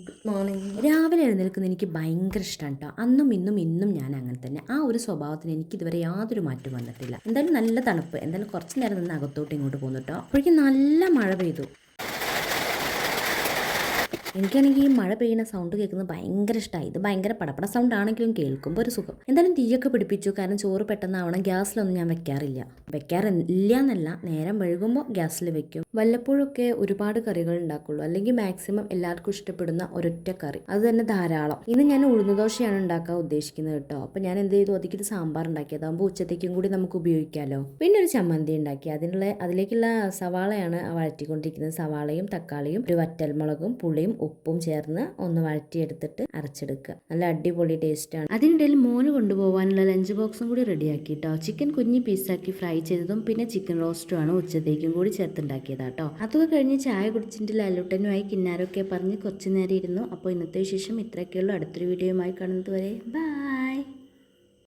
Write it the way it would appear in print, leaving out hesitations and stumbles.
Good morning. രാവിലെ എഴുന്നേൽക്കുന്നത് എനിക്ക് ഭയങ്കര ഇഷ്ടമാണ് കേട്ടോ. അന്നും ഇന്നും ഞാൻ അങ്ങനെ തന്നെ. ആ ഒരു സ്വഭാവത്തിന് എനിക്ക് ഇതുവരെ യാതൊരു മാറ്റം വന്നിട്ടില്ല. എന്തായാലും നല്ല തണുപ്പ്. എന്തായാലും കുറച്ച് നേരം നിന്ന് അകത്തോട്ട് ഇങ്ങോട്ട് പോകുന്നു കേട്ടോ. അപ്പോഴേക്കും നല്ല മഴ പെയ്തു. എനിക്കാണെങ്കിൽ ഈ മഴ പെയ്യുന്ന സൗണ്ട് കേൾക്കുന്നത് ഭയങ്കര ഇഷ്ടമായി. ഇത് ഭയങ്കര പടപട സൗണ്ട് ആണെങ്കിലും കേൾക്കുമ്പോൾ ഒരു സുഖം. എന്തായാലും തീയൊക്കെ പിടിപ്പിച്ചു. കാരണം ചോറ് പെട്ടെന്നാവണം. ഗ്യാസിലൊന്നും ഞാൻ വെക്കാറില്ല എന്നല്ല, നേരം വഴുകുമ്പോൾ ഗ്യാസിൽ വെക്കും. വല്ലപ്പോഴൊക്കെ ഒരുപാട് കറികൾ ഉണ്ടാക്കുള്ളൂ, അല്ലെങ്കിൽ മാക്സിമം എല്ലാവർക്കും ഇഷ്ടപ്പെടുന്ന ഒരൊറ്റ കറി, അത് തന്നെ ധാരാളം. ഇന്ന് ഞാൻ ഉഴുന്നുദോശയാണ് ഉണ്ടാക്കാൻ ഉദ്ദേശിക്കുന്നത് കേട്ടോ. അപ്പോൾ ഞാൻ എന്ത് ചെയ്തു, അതിലേക്ക് സാമ്പാർ ഉണ്ടാക്കി. അതാകുമ്പോൾ ഉച്ചത്തേക്കും കൂടി നമുക്ക് ഉപയോഗിക്കാമല്ലോ. പിന്നെ ഒരു ചമ്മന്തി ഉണ്ടാക്കി. അതിലേക്കുള്ള സവാളയാണ് വഴറ്റിക്കൊണ്ടിരിക്കുന്നത്. സവാളയും തക്കാളിയും ഒരു വറ്റൽമുളകും പുളിയും ഉപ്പും ചേർന്ന് ഒന്ന് വഴറ്റിയെടുത്തിട്ട് അരച്ചെടുക്കുക. നല്ല അടിപൊളി ടേസ്റ്റാണ്. അതിനിടയിൽ മോന് കൊണ്ടുപോകാനുള്ള ലഞ്ച് ബോക്സും കൂടി റെഡിയാക്കി കേട്ടോ. ചിക്കൻ കുഞ്ഞി പീസാക്കി ഫ്രൈ ചെയ്തതും പിന്നെ ചിക്കൻ റോസ്റ്റുമാണ് ഉച്ചത്തേക്കും കൂടി ചേർത്തുണ്ടാക്കിയതാട്ടോ. അതൊക്കെ കഴിഞ്ഞ് ചായ കുടിച്ചിട്ട് ലാലൂട്ടനുമായി കിന്നാരൊക്കെ പറഞ്ഞ് കുറച്ചു നേരം ഇരുന്നു. അപ്പോൾ ഇന്നത്തെ വിശേഷം ഇത്രയൊക്കെയുള്ളൂ. അടുത്തൊരു വീഡിയോയുമായി കാണുന്നത് വരെ ബൈ.